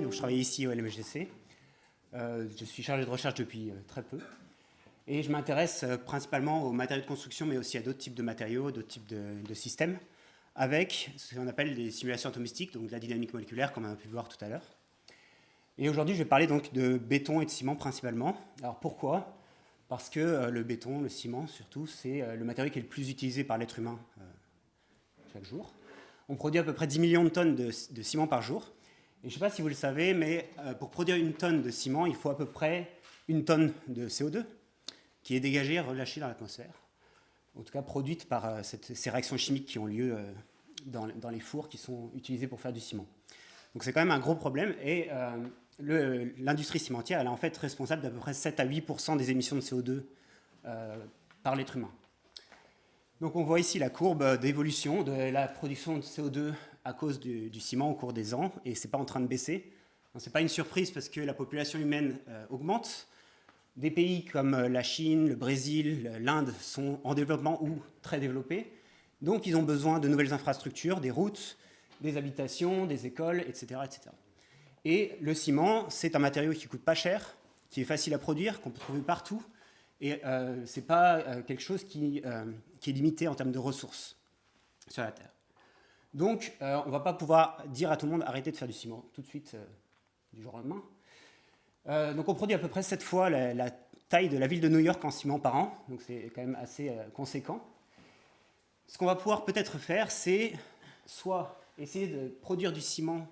donc je travaille ici au LMGC. Je suis chargé de recherche depuis très peu. Et je m'intéresse principalement aux matériaux de construction, mais aussi à d'autres types de matériaux, d'autres types de systèmes, avec ce qu'on appelle des simulations atomistiques, donc de la dynamique moléculaire, comme on a pu voir tout à l'heure. Et aujourd'hui, je vais parler donc de béton et de ciment principalement. Alors pourquoi ? Parce que le béton, le ciment surtout, c'est le matériau qui est le plus utilisé par l'être humain chaque jour. On produit à peu près 10 millions de tonnes de ciment par jour. Et je ne sais pas si vous le savez, mais pour produire une tonne de ciment, il faut à peu près une tonne de CO2 qui est dégagée et relâchée dans l'atmosphère. En tout cas, produite par ces réactions chimiques qui ont lieu dans les fours qui sont utilisés pour faire du ciment. Donc c'est quand même un gros problème. Et l'industrie cimentière, elle est en fait responsable d'à peu près 7 à 8% des émissions de CO2 par l'être humain. Donc on voit ici la courbe d'évolution de la production de CO2 à cause du ciment au cours des ans, et ce n'est pas en train de baisser. Ce n'est pas une surprise parce que la population humaine augmente. Des pays comme la Chine, le Brésil, l'Inde sont en développement ou très développés. Donc ils ont besoin de nouvelles infrastructures, des routes, des habitations, des écoles, etc., etc. Et le ciment, c'est un matériau qui ne coûte pas cher, qui est facile à produire, qu'on peut trouver partout. Et ce n'est pas quelque chose qui est limité en termes de ressources sur la Terre. Donc, on ne va pas pouvoir dire à tout le monde arrêtez de faire du ciment tout de suite, du jour au lendemain. Donc, on produit à peu près 7 fois la taille de la ville de New York en ciment par an. Donc, c'est quand même assez conséquent. Ce qu'on va pouvoir peut-être faire, c'est soit essayer de produire du ciment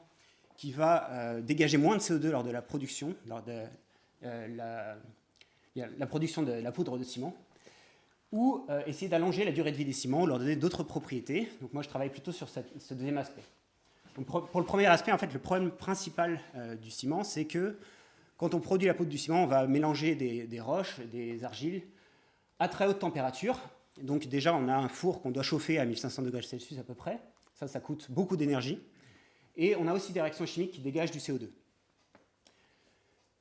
qui va dégager moins de CO2 lors de la production, lors de la production de la poudre de ciment, ou essayer d'allonger la durée de vie des ciments ou leur donner d'autres propriétés. Donc moi, je travaille plutôt sur ce deuxième aspect. Donc pour le premier aspect, en fait, le problème principal du ciment, c'est que quand on produit la poudre du ciment, on va mélanger des roches, des argiles, à très haute température. Donc déjà, on a un four qu'on doit chauffer à 1500 degrés Celsius à peu près. Ça coûte beaucoup d'énergie. Et on a aussi des réactions chimiques qui dégagent du CO2.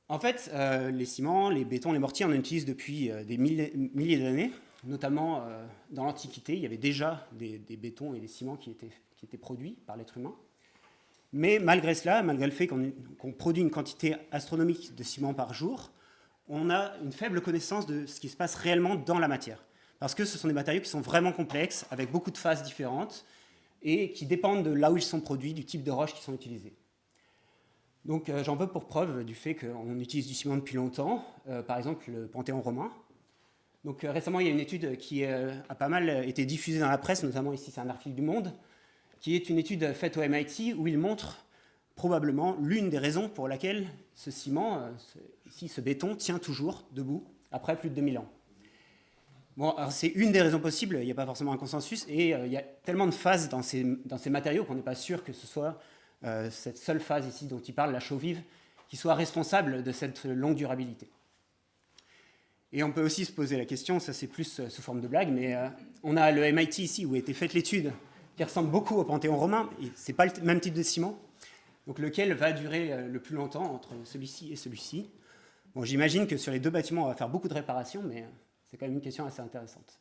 En fait, les ciments, les bétons, les mortiers, on en utilise depuis des milliers d'années. Notamment dans l'Antiquité, il y avait déjà des bétons et des ciments qui étaient produits par l'être humain. Mais malgré cela, malgré le fait qu'on produit une quantité astronomique de ciment par jour, on a une faible connaissance de ce qui se passe réellement dans la matière. Parce que ce sont des matériaux qui sont vraiment complexes, avec beaucoup de phases différentes, et qui dépendent de là où ils sont produits, du type de roches qui sont utilisées. Donc j'en veux pour preuve du fait qu'on utilise du ciment depuis longtemps, par exemple le Panthéon romain. Donc récemment, il y a une étude qui a pas mal été diffusée dans la presse, notamment ici, c'est un article du Monde, qui est une étude faite au MIT où il montre probablement l'une des raisons pour laquelle ce ciment, ce béton, tient toujours debout après plus de 2000 ans. Bon, alors c'est une des raisons possibles, il n'y a pas forcément un consensus, et il y a tellement de phases dans ces matériaux qu'on n'est pas sûr que ce soit cette seule phase ici dont il parle, la chaux vive, qui soit responsable de cette longue durabilité. Et on peut aussi se poser la question, ça c'est plus sous forme de blague, mais on a le MIT ici où a été faite l'étude qui ressemble beaucoup au Panthéon romain, et ce n'est pas le même type de ciment, donc lequel va durer le plus longtemps entre celui-ci et celui-ci. Bon, j'imagine que sur les deux bâtiments, on va faire beaucoup de réparations, mais c'est quand même une question assez intéressante.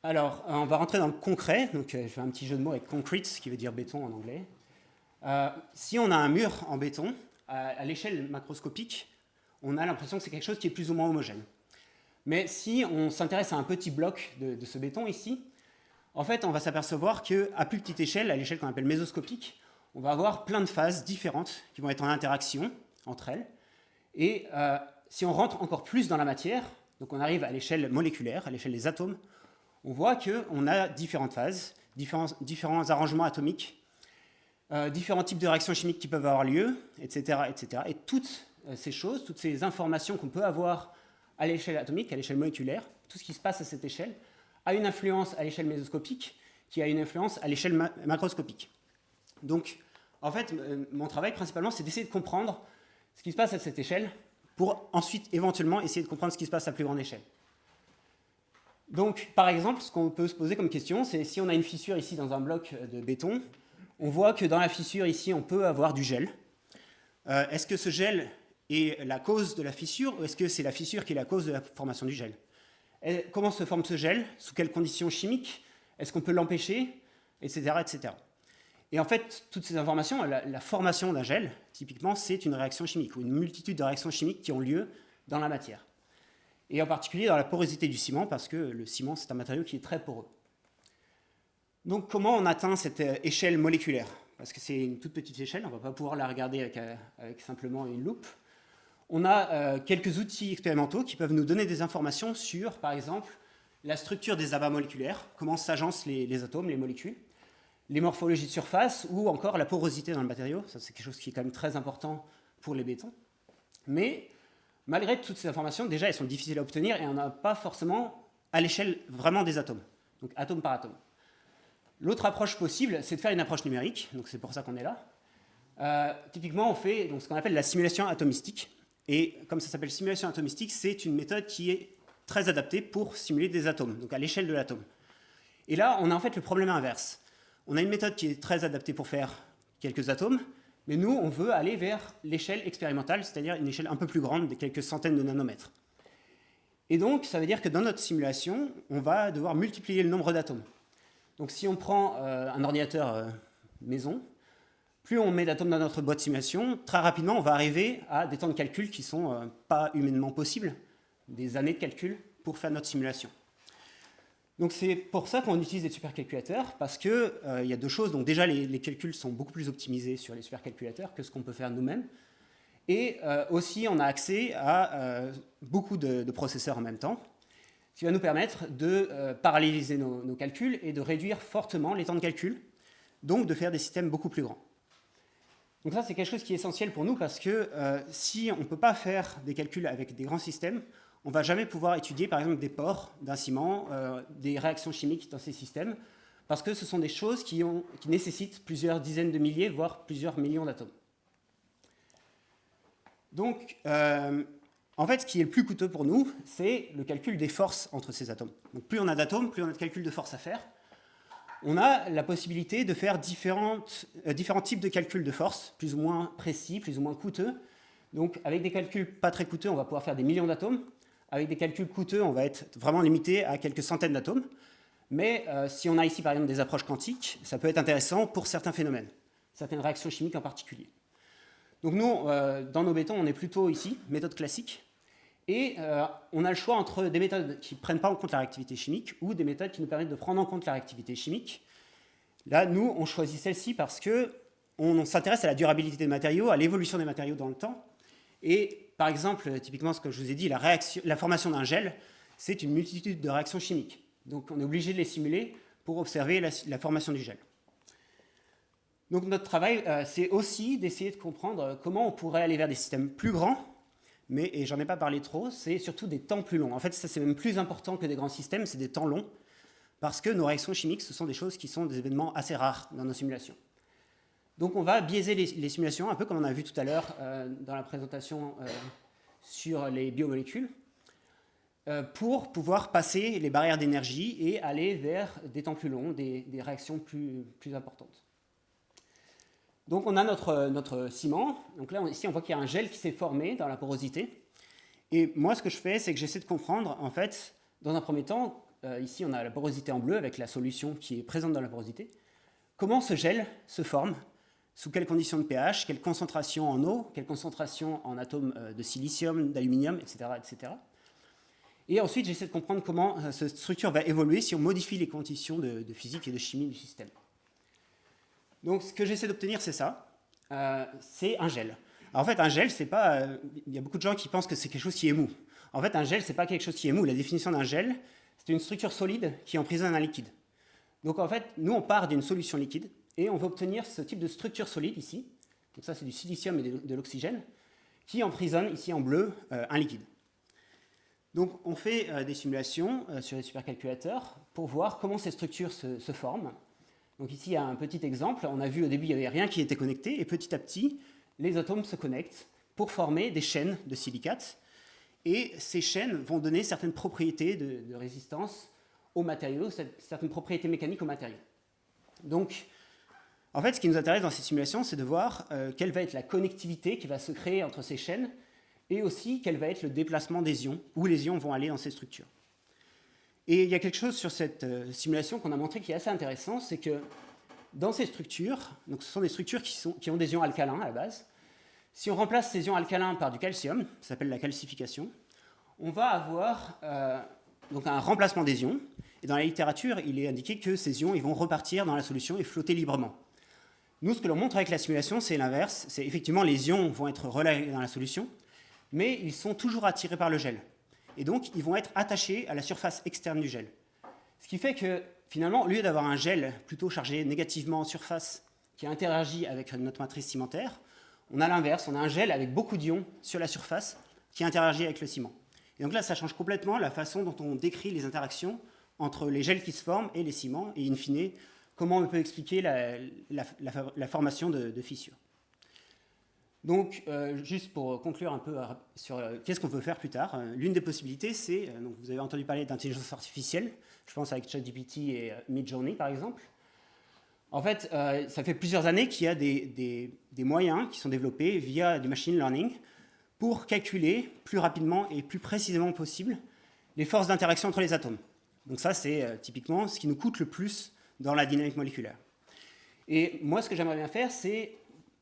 Alors, on va rentrer dans le concret, donc je fais un petit jeu de mots avec concrete, qui veut dire béton en anglais. Si on a un mur en béton, à l'échelle macroscopique, on a l'impression que c'est quelque chose qui est plus ou moins homogène. Mais si on s'intéresse à un petit bloc de ce béton ici, en fait, on va s'apercevoir qu'à plus petite échelle, à l'échelle qu'on appelle mésoscopique, on va avoir plein de phases différentes qui vont être en interaction entre elles. Et si on rentre encore plus dans la matière, donc on arrive à l'échelle moléculaire, à l'échelle des atomes, on voit qu'on a différentes phases, différents arrangements atomiques, différents types de réactions chimiques qui peuvent avoir lieu, etc., etc. Et toutes ces choses, toutes ces informations qu'on peut avoir à l'échelle atomique, à l'échelle moléculaire, tout ce qui se passe à cette échelle, a une influence à l'échelle mésoscopique, qui a une influence à l'échelle macroscopique. Donc, en fait, mon travail principalement, c'est d'essayer de comprendre ce qui se passe à cette échelle, pour ensuite éventuellement essayer de comprendre ce qui se passe à plus grande échelle. Donc, par exemple, ce qu'on peut se poser comme question, c'est si on a une fissure ici dans un bloc de béton, on voit que dans la fissure ici, on peut avoir du gel. Est-ce que ce gel est la cause de la fissure ou est-ce que c'est la fissure qui est la cause de la formation du gel? Comment se forme ce gel? Sous quelles conditions chimiques? Est-ce qu'on peut l'empêcher? Etc., etc. Et en fait, toutes ces informations, la formation d'un gel, typiquement, c'est une réaction chimique, ou une multitude de réactions chimiques qui ont lieu dans la matière. Et en particulier dans la porosité du ciment, parce que le ciment, c'est un matériau qui est très poreux. Donc comment on atteint cette échelle moléculaire? Parce que c'est une toute petite échelle, on ne va pas pouvoir la regarder avec simplement une loupe. On a quelques outils expérimentaux qui peuvent nous donner des informations sur, par exemple, la structure des abats moléculaires, comment s'agencent les atomes, les molécules, les morphologies de surface ou encore la porosité dans le matériau. Ça, c'est quelque chose qui est quand même très important pour les bétons. Mais malgré toutes ces informations, déjà, elles sont difficiles à obtenir et on n'a pas forcément à l'échelle vraiment des atomes, donc atome par atome. L'autre approche possible, c'est de faire une approche numérique, donc c'est pour ça qu'on est là. Typiquement, on fait donc, ce qu'on appelle la simulation atomistique. Et comme ça s'appelle simulation atomistique, c'est une méthode qui est très adaptée pour simuler des atomes, donc à l'échelle de l'atome. Et là, on a en fait le problème inverse. On a une méthode qui est très adaptée pour faire quelques atomes, mais nous, on veut aller vers l'échelle expérimentale, c'est-à-dire une échelle un peu plus grande, de quelques centaines de nanomètres. Et donc, ça veut dire que dans notre simulation, on va devoir multiplier le nombre d'atomes. Donc si on prend un ordinateur maison, plus on met d'atomes dans notre boîte de simulation, très rapidement, on va arriver à des temps de calcul qui ne sont pas humainement possibles, des années de calcul pour faire notre simulation. Donc c'est pour ça qu'on utilise des supercalculateurs, parce qu'il y a deux choses. Donc déjà, les calculs sont beaucoup plus optimisés sur les supercalculateurs que ce qu'on peut faire nous-mêmes. Et aussi, on a accès à beaucoup de processeurs en même temps, ce qui va nous permettre de paralléliser nos calculs et de réduire fortement les temps de calcul, donc de faire des systèmes beaucoup plus grands. Donc ça, c'est quelque chose qui est essentiel pour nous parce que si on ne peut pas faire des calculs avec des grands systèmes, on ne va jamais pouvoir étudier, par exemple, des pores d'un ciment, des réactions chimiques dans ces systèmes, parce que ce sont des choses qui nécessitent plusieurs dizaines de milliers, voire plusieurs millions d'atomes. Donc, en fait, ce qui est le plus coûteux pour nous, c'est le calcul des forces entre ces atomes. Donc, plus on a d'atomes, plus on a de calcul de force à faire. On a la possibilité de faire différents types de calculs de force, plus ou moins précis, plus ou moins coûteux. Donc, avec des calculs pas très coûteux, on va pouvoir faire des millions d'atomes. Avec des calculs coûteux, on va être vraiment limité à quelques centaines d'atomes. Mais si on a ici, par exemple, des approches quantiques, ça peut être intéressant pour certains phénomènes, certaines réactions chimiques en particulier. Donc nous, dans nos bétons, on est plutôt ici, méthode classique. Et on a le choix entre des méthodes qui ne prennent pas en compte la réactivité chimique ou des méthodes qui nous permettent de prendre en compte la réactivité chimique. Là, nous, on choisit celle-ci parce qu'on s'intéresse à la durabilité des matériaux, à l'évolution des matériaux dans le temps. Et par exemple, typiquement, ce que je vous ai dit, la formation d'un gel, c'est une multitude de réactions chimiques. Donc on est obligé de les simuler pour observer la formation du gel. Donc notre travail, c'est aussi d'essayer de comprendre comment on pourrait aller vers des systèmes plus grands, mais, et j'en ai pas parlé trop, c'est surtout des temps plus longs. En fait, ça c'est même plus important que des grands systèmes, c'est des temps longs, parce que nos réactions chimiques, ce sont des choses qui sont des événements assez rares dans nos simulations. Donc on va biaiser les simulations, un peu comme on a vu tout à l'heure dans la présentation sur les biomolécules, pour pouvoir passer les barrières d'énergie et aller vers des temps plus longs, des réactions plus importantes. Donc on a notre ciment. Donc là, ici, on voit qu'il y a un gel qui s'est formé dans la porosité. Et moi, ce que je fais, c'est que j'essaie de comprendre, en fait, dans un premier temps, ici, on a la porosité en bleu avec la solution qui est présente dans la porosité. Comment ce gel se forme? Sous quelles conditions de pH? Quelle concentration en eau? Quelle concentration en atomes de silicium, d'aluminium, etc., etc. Et ensuite, j'essaie de comprendre comment cette structure va évoluer si on modifie les conditions de physique et de chimie du système. Donc, ce que j'essaie d'obtenir, c'est ça. C'est un gel. Alors, en fait, un gel, c'est pas... il y a beaucoup de gens qui pensent que c'est quelque chose qui est mou. En fait, un gel, c'est pas quelque chose qui est mou. La définition d'un gel, c'est une structure solide qui emprisonne un liquide. Donc, en fait, nous, on part d'une solution liquide et on va obtenir ce type de structure solide ici. Donc, ça, c'est du silicium et de l'oxygène qui emprisonne, ici en bleu, un liquide. Donc, on fait des simulations sur les supercalculateurs pour voir comment ces structures se forment. Donc ici, il y a un petit exemple. On a vu au début, il n'y avait rien qui était connecté. Et petit à petit, les atomes se connectent pour former des chaînes de silicates. Et ces chaînes vont donner certaines propriétés de résistance aux matériaux, certaines propriétés mécaniques aux matériaux. Donc, en fait, ce qui nous intéresse dans ces simulations, c'est de voir quelle va être la connectivité qui va se créer entre ces chaînes et aussi quel va être le déplacement des ions, où les ions vont aller dans ces structures. Et il y a quelque chose sur cette simulation qu'on a montré qui est assez intéressant, c'est que dans ces structures, donc ce sont des structures qui ont des ions alcalins à la base. Si on remplace ces ions alcalins par du calcium, ça s'appelle la calcification, on va avoir donc un remplacement des ions. Et dans la littérature, il est indiqué que ces ions ils vont repartir dans la solution et flotter librement. Nous, ce que l'on montre avec la simulation, c'est l'inverse. C'est effectivement les ions vont être relayés dans la solution, mais ils sont toujours attirés par le gel. Et donc, ils vont être attachés à la surface externe du gel. Ce qui fait que, finalement, au lieu d'avoir un gel plutôt chargé négativement en surface qui interagit avec notre matrice cimentaire, on a l'inverse. On a un gel avec beaucoup d'ions sur la surface qui interagit avec le ciment. Et donc là, ça change complètement la façon dont on décrit les interactions entre les gels qui se forment et les ciments, et in fine, comment on peut expliquer la formation de fissures. Donc, juste pour conclure un peu sur qu'est-ce qu'on peut faire plus tard, l'une des possibilités, c'est, donc vous avez entendu parler d'intelligence artificielle, je pense avec ChatGPT et Midjourney par exemple. En fait, ça fait plusieurs années qu'il y a des moyens qui sont développés via du machine learning pour calculer plus rapidement et plus précisément possible les forces d'interaction entre les atomes. Donc ça, c'est typiquement ce qui nous coûte le plus dans la dynamique moléculaire. Et moi, ce que j'aimerais bien faire, c'est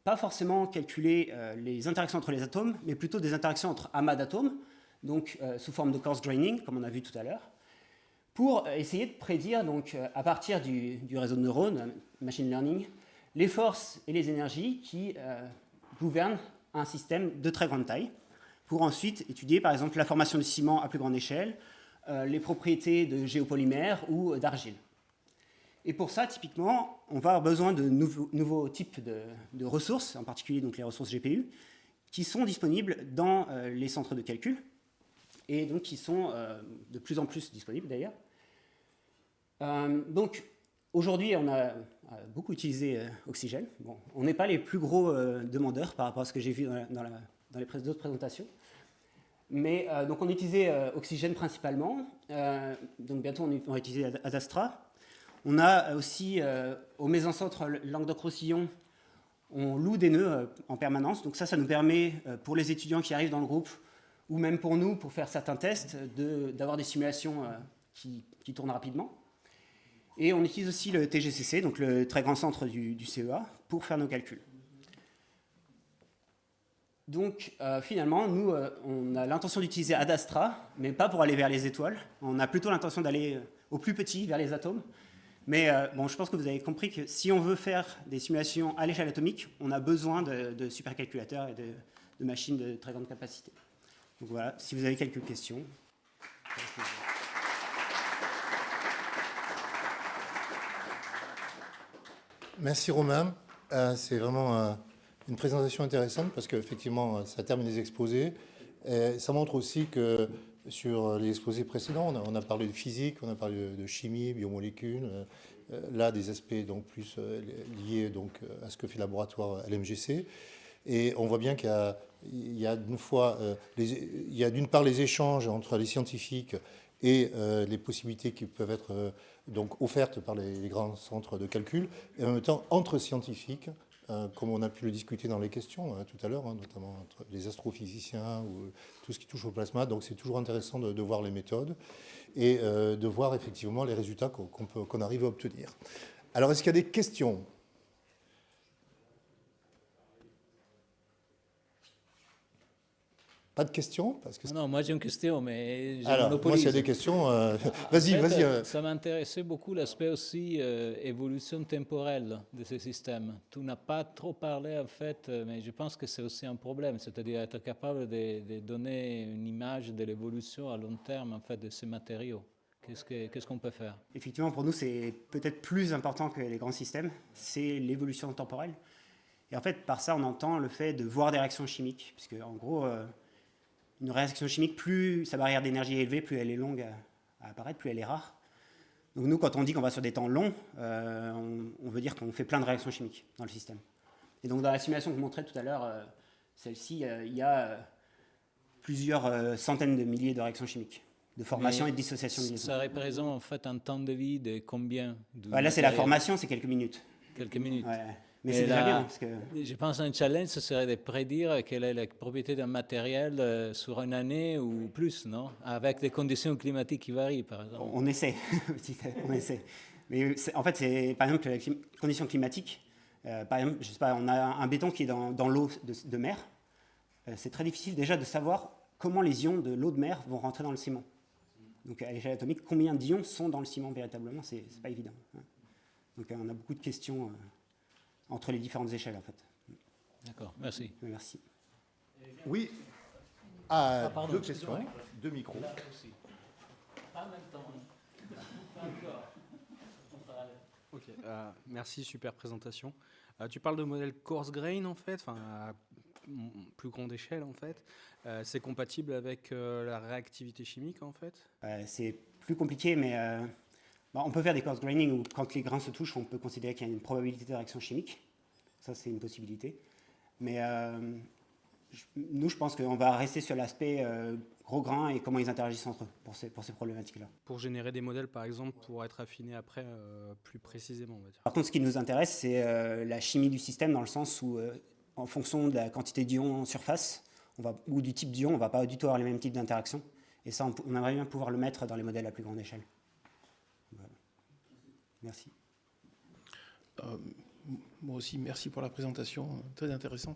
pas forcément calculer les interactions entre les atomes, mais plutôt des interactions entre amas d'atomes, donc sous forme de coarse graining, comme on a vu tout à l'heure, pour essayer de prédire, donc, à partir du réseau de neurones, machine learning, les forces et les énergies qui gouvernent un système de très grande taille, pour ensuite étudier, par exemple, la formation du ciment à plus grande échelle, les propriétés de géopolymères ou d'argile. Et pour ça, typiquement, on va avoir besoin de nouveaux types de ressources, en particulier donc les ressources GPU, qui sont disponibles dans les centres de calcul, et donc qui sont de plus en plus disponibles d'ailleurs. Donc aujourd'hui, on a beaucoup utilisé Oxygène. Bon, on n'est pas les plus gros demandeurs par rapport à ce que j'ai vu dans les d'autres présentations. Mais donc on utilisait Oxygène principalement. Donc bientôt on va utiliser Adastra. On a aussi au Mésencentre Languedoc-Roussillon, on loue des nœuds en permanence. Donc ça nous permet pour les étudiants qui arrivent dans le groupe ou même pour nous, pour faire certains tests, d'avoir des simulations qui tournent rapidement. Et on utilise aussi le TGCC, donc le très grand centre du CEA, pour faire nos calculs. Donc finalement, nous, on a l'intention d'utiliser Adastra, mais pas pour aller vers les étoiles. On a plutôt l'intention d'aller au plus petit, vers les atomes. Mais bon, je pense que vous avez compris que si on veut faire des simulations à l'échelle atomique, on a besoin de supercalculateurs et de machines de très grande capacité. Donc voilà, si vous avez quelques questions. Merci Romain. C'est vraiment une présentation intéressante parce qu'effectivement, ça termine les exposés. Ça montre aussi que sur les exposés précédents, on a parlé de physique, on a parlé de chimie, biomolécules, là des aspects donc plus liés donc à ce que fait le laboratoire LMGC. Et on voit bien qu'il y a d'une fois, il y a d'une part les échanges entre les scientifiques et les possibilités qui peuvent être donc offertes par les grands centres de calcul, et en même temps entre scientifiques, comme on a pu le discuter dans les questions tout à l'heure, notamment entre les astrophysiciens ou tout ce qui touche au plasma. Donc c'est toujours intéressant de voir les méthodes et de voir effectivement les résultats qu'on arrive à obtenir. Alors est-ce qu'il y a des questions ? Pas de questions parce que... Non, moi j'ai une question, mais j'ai Alors, moi s'il y a des questions, vas-y. Ça m'intéressait beaucoup l'aspect aussi évolution temporelle de ces systèmes. Tu n'as pas trop parlé en fait, mais je pense que c'est aussi un problème, c'est-à-dire être capable de donner une image de l'évolution à long terme en fait de ces matériaux. Qu'est-ce qu'on peut faire ? Effectivement, pour nous, c'est peut-être plus important que les grands systèmes, c'est l'évolution temporelle. Et en fait, par ça, on entend le fait de voir des réactions chimiques, puisque en gros... une réaction chimique, plus sa barrière d'énergie est élevée, plus elle est longue à apparaître, plus elle est rare. Donc nous, quand on dit qu'on va sur des temps longs, on veut dire qu'on fait plein de réactions chimiques dans le système. Et donc dans la simulation que je vous montrais tout à l'heure, celle-ci, il y a plusieurs centaines de milliers de réactions chimiques, de formation et de dissociation de liaison. Ça représente en fait un temps de vie de combien Là, c'est la formation, c'est quelques minutes. Quelques minutes. Ouais. Mais c'est déjà bien. Parce que... Je pense qu'un challenge, ce serait de prédire quelle est la propriété d'un matériel sur une année ou plus, non ? Avec des conditions climatiques qui varient, par exemple. On essaie. On essaie. Mais en fait, c'est par exemple les conditions climatiques. Par exemple, je sais pas, on a un béton qui est dans l'eau de mer. C'est très difficile déjà de savoir comment les ions de l'eau de mer vont rentrer dans le ciment. Donc à l'échelle atomique, combien d'ions sont dans le ciment véritablement, c'est pas évident. Donc on a beaucoup de questions entre les différentes échelles en fait. D'accord, merci. Merci. Oui. pardon, Deux questions, deux micros. Pas en même temps. Ok, merci, super présentation. Tu parles de modèle coarse grain en fait, enfin à plus grande échelle en fait. C'est compatible avec la réactivité chimique en fait? C'est plus compliqué, mais on peut faire des coarse graining où quand les grains se touchent, on peut considérer qu'il y a une probabilité de réaction chimique. Ça, c'est une possibilité. Mais nous, je pense qu'on va rester sur l'aspect gros grains et comment ils interagissent entre eux pour ces problématiques-là. Pour générer des modèles, par exemple, pour être affinés après plus précisément, on va dire. Par contre, ce qui nous intéresse, c'est la chimie du système dans le sens où, en fonction de la quantité d'ions en surface ou du type d'ion, on ne va pas du tout avoir les mêmes types d'interactions. Et ça, on aimerait bien pouvoir le mettre dans les modèles à plus grande échelle. Voilà. Merci. Moi aussi, merci pour la présentation, très intéressant.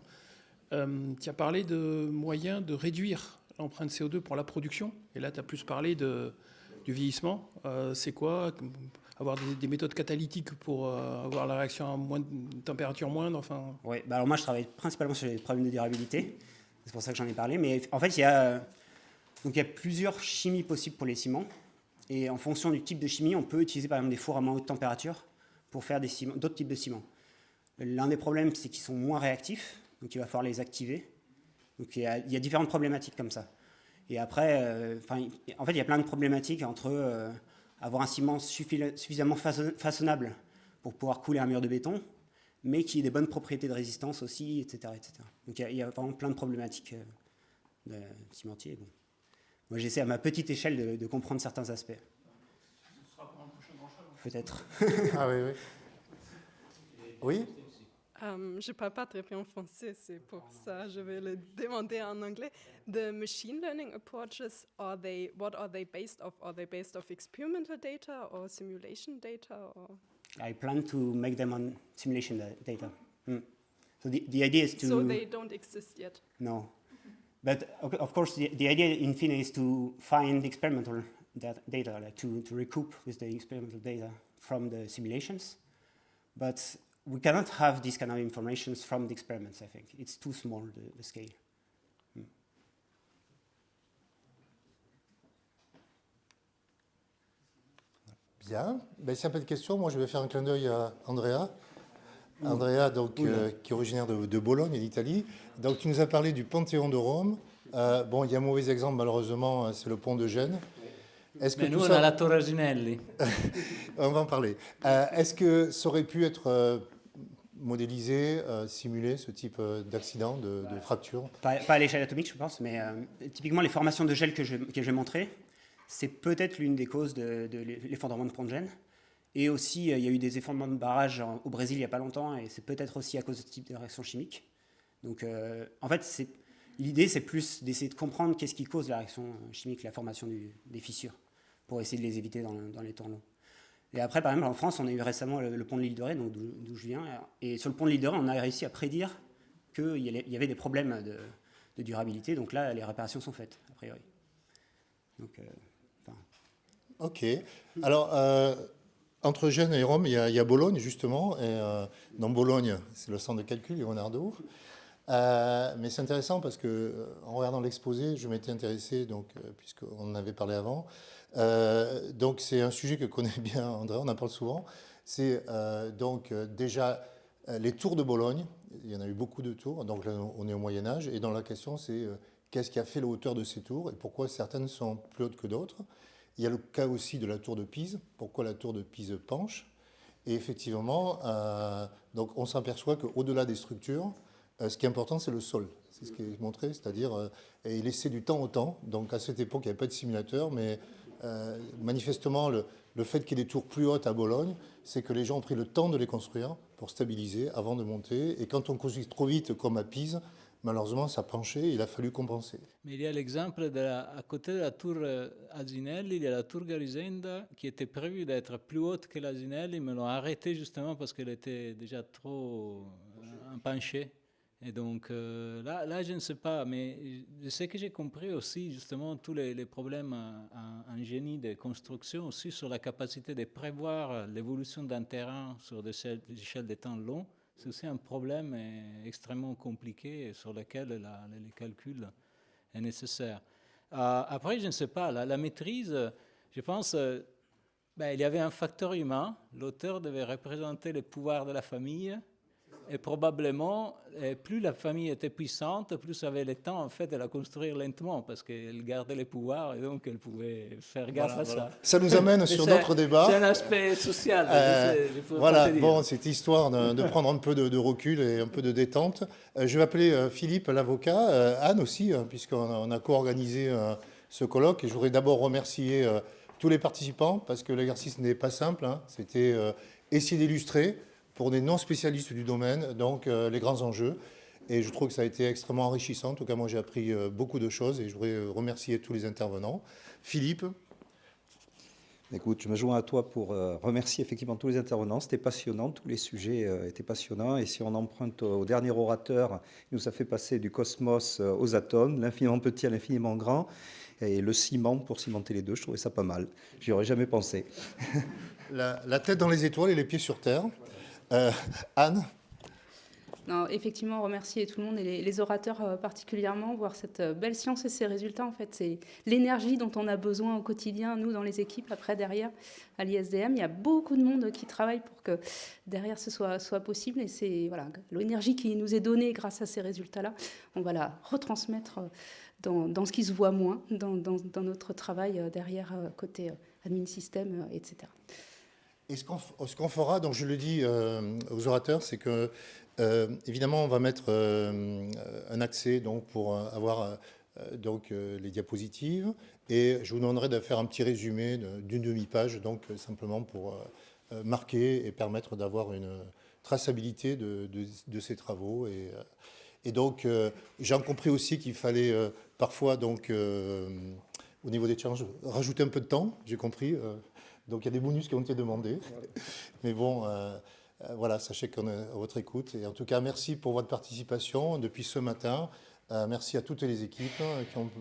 Tu as parlé de moyens de réduire l'empreinte CO2 pour la production, et là tu as plus parlé du vieillissement. C'est quoi? Avoir des méthodes catalytiques pour avoir la réaction à température moindre, enfin... Oui, alors moi je travaille principalement sur les problèmes de durabilité, c'est pour ça que j'en ai parlé, mais en fait il y a plusieurs chimies possibles pour les ciments, et en fonction du type de chimie, on peut utiliser par exemple des fours à moins haute température pour faire d'autres types de ciments. L'un des problèmes, c'est qu'ils sont moins réactifs, donc il va falloir les activer. Donc il y a différentes problématiques comme ça. Et après, en fait, il y a plein de problématiques entre avoir un ciment suffisamment façonnable pour pouvoir couler un mur de béton, mais qui ait des bonnes propriétés de résistance aussi, etc. etc. Donc il y a vraiment plein de problématiques de cimentier. Bon. Moi, j'essaie à ma petite échelle de comprendre certains aspects. Ce sera pour un prochain branchage. Peut-être. Ah oui, oui. Oui. Je ne parle pas très bien français, c'est pour ça je vais le demander en anglais. The machine learning approaches, what are they based off? Are they based off experimental data or simulation data? Or? I plan to make them on simulation data. So the idea is to... So they don't exist yet? No. But of course, the idea in fine is to find experimental data, like to recoup with the experimental data from the simulations. But we cannot have this kind of information from the experiments, I think. It's too small, the scale. Bien. Ben, s'il n'y a pas de questions, moi je vais faire un clin d'œil à Andrea. Andrea, donc, qui est originaire de Bologne, d'Italie. Donc, tu nous as parlé du Panthéon de Rome. Bon, il y a un mauvais exemple, malheureusement, c'est le pont de Gênes. Mais nous, on a la Torre Ginelli. On va en parler. Est-ce que ça aurait pu être modélisé, simulé, ce type d'accident, de fracture? Pas à l'échelle atomique, je pense, mais typiquement, les formations de gel que j'ai montrées, c'est peut-être l'une des causes de l'effondrement de pont de Gênes. Et aussi, il y a eu des effondrements de barrages au Brésil il n'y a pas longtemps, et c'est peut-être aussi à cause de ce type de réaction chimique. Donc, en fait, l'idée, c'est plus d'essayer de comprendre qu'est-ce qui cause la réaction chimique, la formation des fissures, pour essayer de les éviter dans les temps longs. Et après, par exemple, en France, on a eu récemment le pont de l'île de Ré, donc d'où je viens, et sur le pont de l'île de Ré, on a réussi à prédire qu'il y avait des problèmes de durabilité, donc là, les réparations sont faites, a priori. Donc, Ok. Alors, entre Gênes et Rome, il y a Bologne, justement. Et dans Bologne, c'est le centre de calcul, Leonardo. Mais c'est intéressant parce qu'en regardant l'exposé, je m'étais intéressé, puisqu'on en avait parlé avant. Donc, c'est un sujet que connaît bien André, on en parle souvent. C'est déjà les tours de Bologne. Il y en a eu beaucoup de tours. Donc, là, on est au Moyen-Âge. Et dans la question, c'est qu'est-ce qui a fait la hauteur de ces tours et pourquoi certaines sont plus hautes que d'autres. Il y a le cas aussi de la tour de Pise. Pourquoi la tour de Pise penche? Et effectivement, donc on s'aperçoit qu'au-delà des structures, ce qui est important, c'est le sol. C'est ce qui est montré, c'est-à-dire et laisser du temps au temps. Donc à cette époque, il n'y avait pas de simulateur, mais manifestement, le fait qu'il y ait des tours plus hautes à Bologne, c'est que les gens ont pris le temps de les construire pour stabiliser avant de monter. Et quand on construit trop vite, comme à Pise, Malheureusement, ça penchait, il a fallu compenser. Mais il y a l'exemple, à côté de la tour Asinelli, il y a la tour Garisenda qui était prévue d'être plus haute que l'Asinelli, mais l'ont arrêtée justement parce qu'elle était déjà trop penchée. Et donc là, je ne sais pas, mais je sais que j'ai compris aussi justement tous les problèmes en génie de construction, aussi sur la capacité de prévoir l'évolution d'un terrain sur des échelles de temps longs. C'est aussi un problème extrêmement compliqué sur lequel les calculs est nécessaire. Après, je ne sais pas, la maîtrise, je pense, il y avait un facteur humain. L'auteur devait représenter le pouvoir de la famille. Et probablement, plus la famille était puissante, plus elle avait le temps en fait de la construire lentement, parce qu'elle gardait le pouvoir et donc elle pouvait faire gaffe à ça. Ça nous amène sur d'autres débats. C'est un aspect social. Voilà, bon, cette histoire de prendre un peu de recul et un peu de détente. Je vais appeler Philippe, l'avocat, Anne aussi, puisqu'on a co-organisé ce colloque. Et je voudrais d'abord remercier tous les participants, parce que l'exercice n'est pas simple. C'était essayer d'illustrer pour des non-spécialistes du domaine, donc les grands enjeux. Et je trouve que ça a été extrêmement enrichissant. En tout cas, moi, j'ai appris beaucoup de choses et je voudrais remercier tous les intervenants. Philippe. Écoute, je me joins à toi pour remercier effectivement tous les intervenants. C'était passionnant, tous les sujets étaient passionnants. Et si on emprunte au dernier orateur, il nous a fait passer du cosmos aux atomes, l'infiniment petit à l'infiniment grand, et le ciment pour cimenter les deux. Je trouvais ça pas mal. J'y aurais jamais pensé. La tête dans les étoiles et les pieds sur terre. Anne. Non, effectivement, remercier tout le monde et les orateurs particulièrement, voir cette belle science et ses résultats. En fait, c'est l'énergie dont on a besoin au quotidien, nous, dans les équipes, après, derrière, à l'ISDM. Il y a beaucoup de monde qui travaille pour que derrière ce soit possible. Et c'est l'énergie qui nous est donnée grâce à ces résultats-là. On va la retransmettre dans ce qui se voit moins, dans notre travail derrière, côté admin système, etc. Et ce qu'on fera, donc je le dis aux orateurs, c'est que évidemment on va mettre un accès donc pour avoir les diapositives, et je vous demanderai de faire un petit résumé d'une demi-page, donc simplement pour marquer et permettre d'avoir une traçabilité de ces travaux. Et donc j'ai compris aussi qu'il fallait parfois donc au niveau des challenges rajouter un peu de temps. J'ai compris. Donc il y a des bonus qui ont été demandés. Mais bon, voilà, sachez qu'on est à votre écoute. Et en tout cas, merci pour votre participation depuis ce matin. Merci à toutes les équipes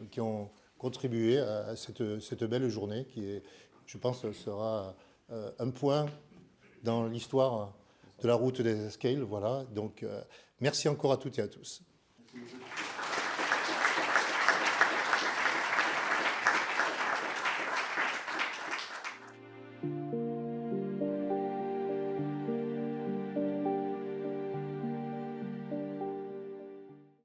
qui ont contribué à cette belle journée qui, je pense, sera un point dans l'histoire de la route des scales. Voilà. Donc merci encore à toutes et à tous.